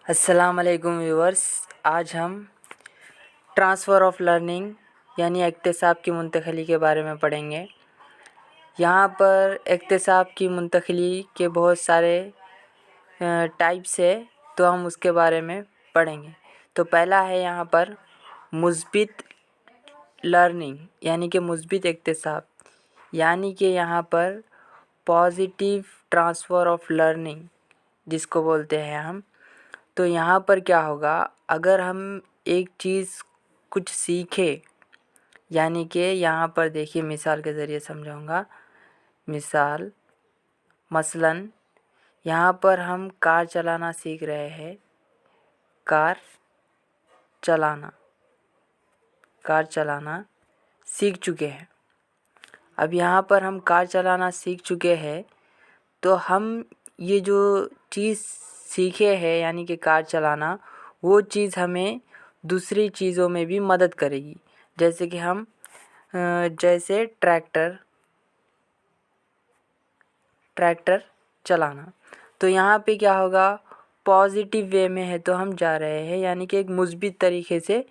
अस्सलाम वालेकुम व्यूअर्स। आज हम ट्रांसफ़र ऑफ लर्निंग यानी इक्तिसाब की मुंतकिली के बारे में पढ़ेंगे। यहाँ पर इक्तिसाब की मुंतकिली के बहुत सारे टाइप्स है, तो हम उसके बारे में पढ़ेंगे। तो पहला है यहाँ पर मुस्बित लर्निंग यानी कि मुस्बित इक्तिसाब, यानी कि यहाँ पर पॉजिटिव ट्रांसफ़र ऑफ लर्निंग जिसको बोलते हैं हम। तो यहाँ पर क्या होगा, अगर हम एक चीज़ कुछ सीखे, यानी कि यहाँ पर देखिए मिसाल के ज़रिए समझाऊँगा। मसलन यहाँ पर हम कार चलाना सीख रहे हैं। कार चलाना सीख चुके हैं। अब यहाँ पर हम कार चलाना सीख चुके हैं, तो हम ये जो चीज़ सीखे हैं यानी कि कार चलाना, वो चीज़ हमें दूसरी चीज़ों में भी मदद करेगी। जैसे कि हम जैसे ट्रैक्टर चलाना। तो यहाँ पे क्या होगा, पॉजिटिव वे में है तो हम जा रहे हैं, यानी कि एक मुस्बित तरीके से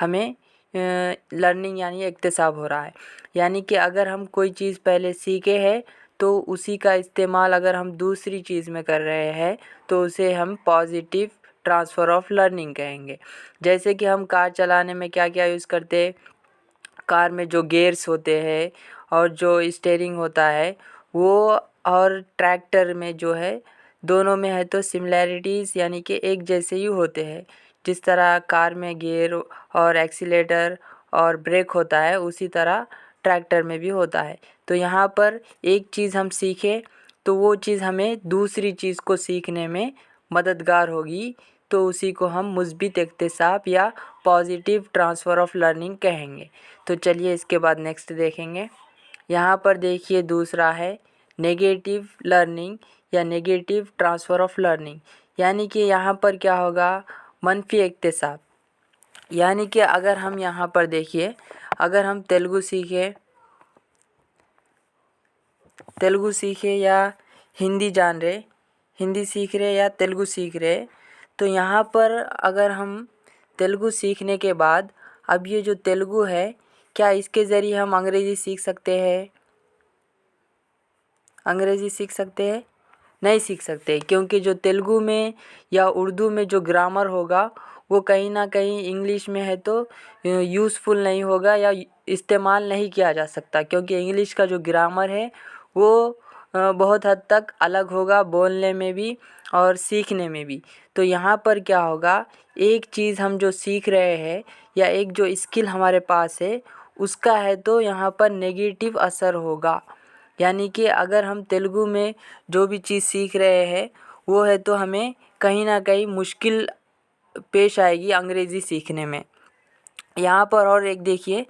हमें लर्निंग यानी इक्तिसाब हो रहा है। यानी कि अगर हम कोई चीज़ पहले सीखे हैं तो उसी का इस्तेमाल अगर हम दूसरी चीज़ में कर रहे हैं तो उसे हम पॉजिटिव ट्रांसफ़र ऑफ लर्निंग कहेंगे। जैसे कि हम कार चलाने में क्या क्या यूज़ करते हैं, कार में जो गियर्स होते हैं और जो स्टीयरिंग होता है वो, और ट्रैक्टर में जो है, दोनों में है तो सिमिलैरिटीज़ यानी कि एक जैसे ही होते हैं। जिस तरह कार में गियर और एक्सीलेटर और ब्रेक होता है, उसी तरह ट्रैक्टर में भी होता है। तो यहाँ पर एक चीज़ हम सीखें तो वो चीज़ हमें दूसरी चीज़ को सीखने में मददगार होगी, तो उसी को हम मुस्बित इक्तिसाब या पॉजिटिव ट्रांसफ़र ऑफ लर्निंग कहेंगे। तो चलिए इसके बाद नेक्स्ट देखेंगे। यहाँ पर देखिए दूसरा है नेगेटिव लर्निंग या नेगेटिव ट्रांसफ़र ऑफ लर्निंग, यानी कि यहाँ पर क्या होगा, मनफी इक्तिसाब। यानी कि अगर हम यहाँ पर देखिए, अगर हम तेलुगु सीखे या हिंदी सीख रहे या तेलुगु सीख रहे, तो यहाँ पर अगर हम तेलुगु सीखने के बाद, अब ये जो तेलुगु है, क्या इसके ज़रिए हम अंग्रेज़ी सीख सकते हैं? नहीं सीख सकते, क्योंकि जो तेलुगु में या उर्दू में जो ग्रामर होगा वो कहीं ना कहीं इंग्लिश में है तो यूज़फुल नहीं होगा या इस्तेमाल नहीं किया जा सकता, क्योंकि इंग्लिश का जो ग्रामर है वो बहुत हद तक अलग होगा, बोलने में भी और सीखने में भी। तो यहाँ पर क्या होगा, एक चीज़ हम जो सीख रहे हैं या एक जो स्किल हमारे पास है उसका है तो यहाँ पर नेगेटिव असर होगा। यानी कि अगर हम तेलुगु में जो भी चीज़ सीख रहे हैं वो है तो हमें कहीं ना कहीं मुश्किल पेश आएगी अंग्रेज़ी सीखने में। यहाँ पर और एक देखिए,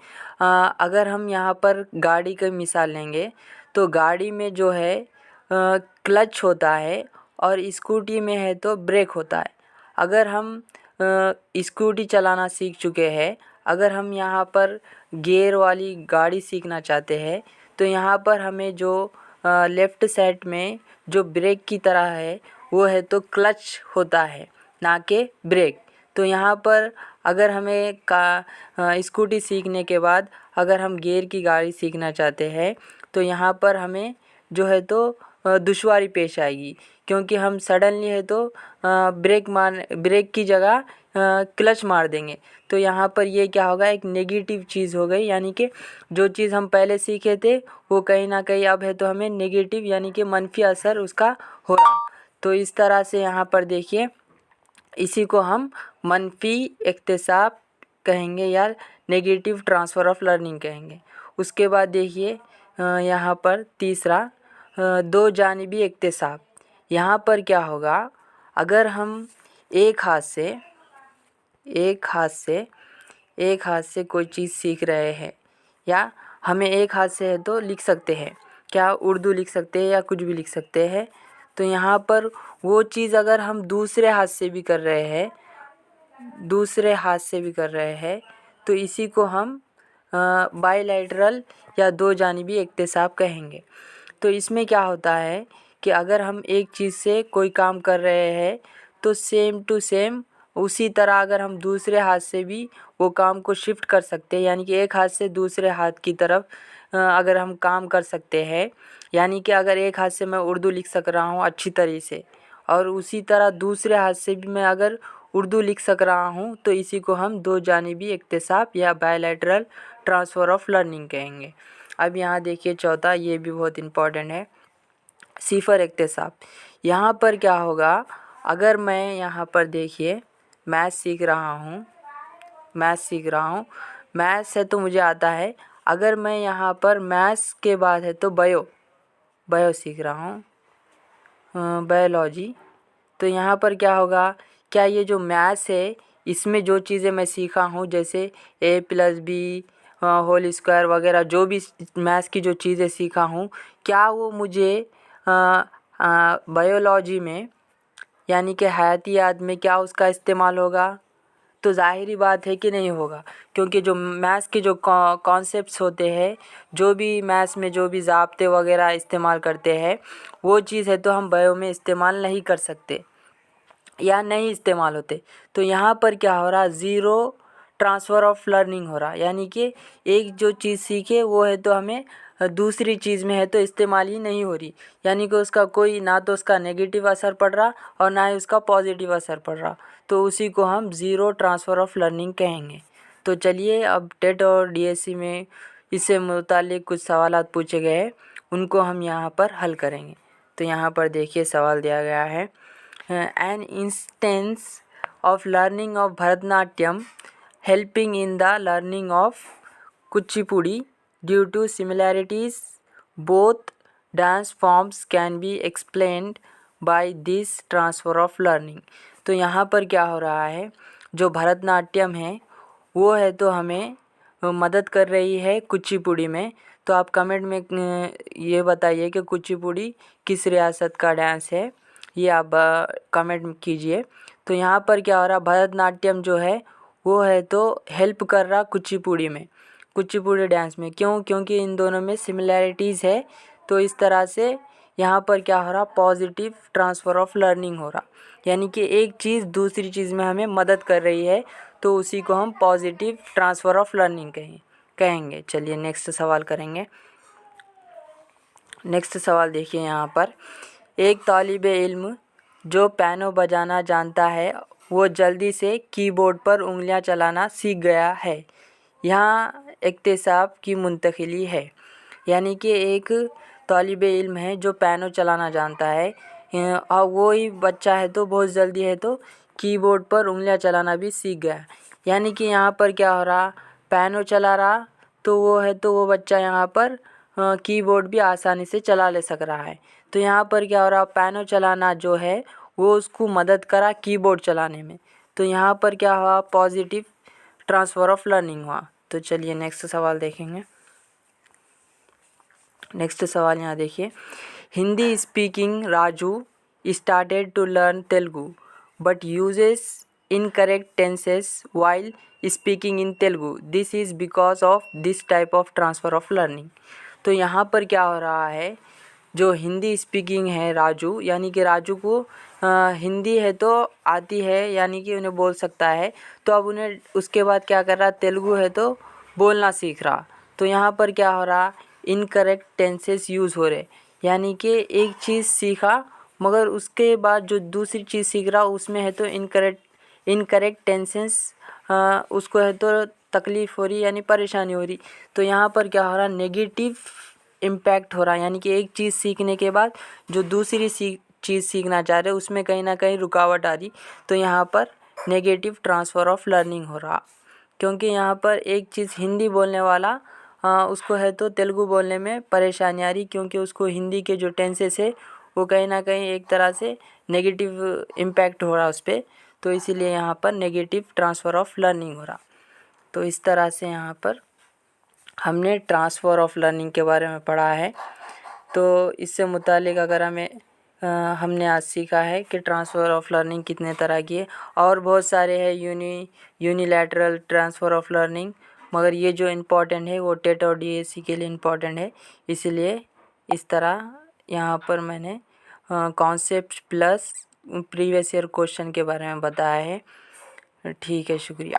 अगर हम यहाँ पर गाड़ी की मिसाल लेंगे तो गाड़ी में जो है क्लच होता है और स्कूटी में है तो ब्रेक होता है। अगर हम स्कूटी चलाना सीख चुके हैं, अगर हम यहाँ पर गियर वाली गाड़ी सीखना चाहते हैं, तो यहाँ पर हमें जो लेफ़्ट साइड में जो ब्रेक की तरह है वो है तो क्लच होता है, ना कि ब्रेक। तो यहाँ पर अगर हमें स्कूटी सीखने के बाद अगर हम गियर की गाड़ी सीखना चाहते हैं तो यहाँ पर हमें जो है तो दुश्वारी पेश आएगी, क्योंकि हम सडनली है तो ब्रेक की जगह क्लच मार देंगे। तो यहाँ पर ये क्या होगा, एक नेगेटिव चीज़ हो गई, यानी कि जो चीज़ हम पहले सीखे थे वो कहीं ना कहीं अब है तो हमें नेगेटिव यानी कि मनफी असर उसका हो रहा। तो इस तरह से यहाँ पर देखिए, इसी को हम मनफी इक्तिसाब कहेंगे या नेगेटिव ट्रांसफ़र ऑफ लर्निंग कहेंगे। उसके बाद देखिए यहाँ पर तीसरा दो जानिबी इक्तिसाब। यहाँ पर क्या होगा, अगर हम एक हाथ से कोई चीज़ सीख रहे हैं, या हमें एक हाथ से है तो लिख सकते हैं, क्या उर्दू लिख सकते हैं या कुछ भी लिख सकते हैं। तो यहाँ पर वो चीज़ अगर हम दूसरे हाथ से भी कर रहे हैं तो इसी को हम बाईलैटरल या दो जानिबी इक्तिसाब कहेंगे। तो इसमें क्या होता है कि अगर हम एक चीज़ से कोई काम कर रहे हैं तो सेम टू सेम उसी तरह अगर हम दूसरे हाथ से भी वो काम को शिफ्ट कर सकते हैं, यानी कि एक हाथ से दूसरे हाथ की तरफ अगर हम काम कर सकते हैं, यानी कि अगर एक हाथ से मैं उर्दू लिख सक रहा हूँ अच्छी तरीके से और उसी तरह दूसरे हाथ से भी मैं अगर उर्दू लिख सक रहा हूँ, तो इसी को हम दो जानिबी इक्तिसाब या बायलैटरल ट्रांसफ़र ऑफ लर्निंग कहेंगे। अब यहाँ देखिए चौथा, ये भी बहुत इम्पॉर्टेंट है, सिफ़र इक्तिसाब। यहाँ पर क्या होगा, अगर मैं यहाँ पर देखिए मैथ्स सीख रहा हूँ, मैथ्स है तो मुझे आता है। अगर मैं यहाँ पर मैथ्स के बाद है तो बायो सीख रहा हूँ, बायोलॉजी, तो यहाँ पर क्या होगा, क्या ये जो मैथ्स है इसमें जो चीज़ें मैं सीखा हूँ जैसे a+b होल स्क्वायर वगैरह, जो भी मैथ्स की जो चीज़ें सीखा हूँ, क्या वो मुझे बायोलॉजी में यानी कि हयातियात में क्या उसका इस्तेमाल होगा? तो ज़ाहिरी बात है कि नहीं होगा, क्योंकि जो मैथ्स के जो कॉन्सेप्ट्स होते हैं, जो भी मैथ्स में जो भी ज़ाब्ते वगैरह इस्तेमाल करते हैं, वो चीज़ है तो हम बायो में इस्तेमाल नहीं कर सकते या नहीं इस्तेमाल होते। तो यहाँ पर क्या हो रहा, ज़ीरो ट्रांसफ़र ऑफ लर्निंग हो रहा, यानी कि एक जो चीज़ सीखे वो है तो हमें दूसरी चीज़ में है तो इस्तेमाल ही नहीं हो रही, यानी कि उसका कोई ना तो उसका नेगेटिव असर पड़ रहा और ना ही उसका पॉजिटिव असर पड़ रहा, तो उसी को हम ज़ीरो ट्रांसफ़र ऑफ लर्निंग कहेंगे। तो चलिए अब टेट और डीएससी में इससे मुतालिक कुछ सवालात पूछे गए हैं, उनको हम यहाँ पर हल करेंगे। तो यहाँ पर देखिए सवाल दिया गया है, an instance of learning of Bharatanatyam helping in the learning of Kuchipudi due to similarities both dance forms can be explained by this transfer of learning। तो यहाँ पर क्या हो रहा है, जो भरतनाट्यम है वो है तो हमें मदद कर रही है कुचिपुड़ी में। तो आप कमेंट में ये बताइए कि कुचिपुड़ी किस रियासत का डांस है, ये आप कमेंट कीजिए। तो यहाँ पर क्या हो रहा, भरतनाट्यम जो है वो है तो हेल्प कर रहा कुचिपुड़ी में, कुचिपुड़ी डांस में। क्यों? क्योंकि इन दोनों में सिमिलैरिटीज़ है, तो इस तरह से यहाँ पर क्या हो रहा, पॉजिटिव ट्रांसफ़र ऑफ लर्निंग हो रहा, यानी कि एक चीज़ दूसरी चीज़ में हमें मदद कर रही है, तो उसी को हम पॉजिटिव ट्रांसफ़र ऑफ लर्निंग कहेंगे। चलिए नेक्स्ट सवाल करेंगे। नेक्स्ट सवाल देखिए यहाँ पर, एक तालिबे इल्म जो पियानो बजाना जानता है वो जल्दी से कीबोर्ड पर उंगलियां चलाना सीख गया है। यहाँ इक्तिसाब की मुंतकिली है, यानी कि एक तालिबे इल्म है जो पियानो चलाना जानता है और वो ही बच्चा है तो बहुत जल्दी है तो कीबोर्ड पर उंगलियां चलाना भी सीख गया। यानी कि यहाँ पर क्या हो रहा, पियानो चला रहा तो वो है तो वो बच्चा यहाँ पर कीबोर्ड भी आसानी से चला ले सक रहा है। तो यहाँ पर क्या हो रहा, पियानो चलाना जो है वो उसको मदद करा कीबोर्ड चलाने में, तो यहाँ पर क्या हुआ, पॉजिटिव ट्रांसफ़र ऑफ लर्निंग हुआ। तो चलिए नेक्स्ट सवाल देखेंगे। नेक्स्ट सवाल यहाँ देखिए, Hindi speaking Raju started to learn Telugu but uses incorrect tenses while speaking in Telugu, this is because of this type of transfer of learning. तो यहाँ पर क्या हो रहा है, जो हिंदी स्पीकिंग है राजू, यानी कि राजू को हिंदी है तो आती है, यानी कि उन्हें बोल सकता है, तो अब उन्हें उसके बाद क्या कर रहा, तेलुगु है तो बोलना सीख रहा। तो यहाँ पर क्या हो रहा, इनकरेक्ट टेंसेस यूज़ हो रहे, यानी कि एक चीज़ सीखा मगर उसके बाद जो दूसरी चीज़ सीख रहा उसमें है तो इनकरेक्ट टेंसेस उसको है तो तकलीफ़ हो रही, यानी परेशानी हो रही। तो यहाँ पर क्या हो रहा, नेगेटिव इम्पैक्ट हो रहा है, यानी कि एक चीज़ सीखने के बाद जो दूसरी चीज़ सीखना चाह रहे उसमें कहीं ना कहीं रुकावट आ रही, तो यहाँ पर नेगेटिव ट्रांसफ़र ऑफ लर्निंग हो रहा। क्योंकि यहाँ पर एक चीज़ हिंदी बोलने वाला उसको है तो तेलुगु बोलने में परेशानी आ रही, क्योंकि उसको हिंदी के जो टेंसेस है वो कहीं ना कहीं एक तरह से नेगेटिव इम्पैक्ट हो रहा उस पर, तो इसीलिए यहाँ पर नेगेटिव ट्रांसफ़र ऑफ लर्निंग हो रहा। तो इस तरह से यहाँ पर हमने ट्रांसफ़र ऑफ लर्निंग के बारे में पढ़ा है। तो इससे मुतालिक अगर हमने आज सीखा है कि ट्रांसफ़र ऑफ लर्निंग कितने तरह की है, और बहुत सारे हैं यूनिलैटरल ट्रांसफ़र ऑफ लर्निंग, मगर ये जो इम्पोर्टेंट है वो टेट और डीएससी के लिए इम्पोर्टेंट है, इसलिए इस तरह यहाँ पर मैंने concept plus previous year question के बारे में बताया है। ठीक है, शुक्रिया।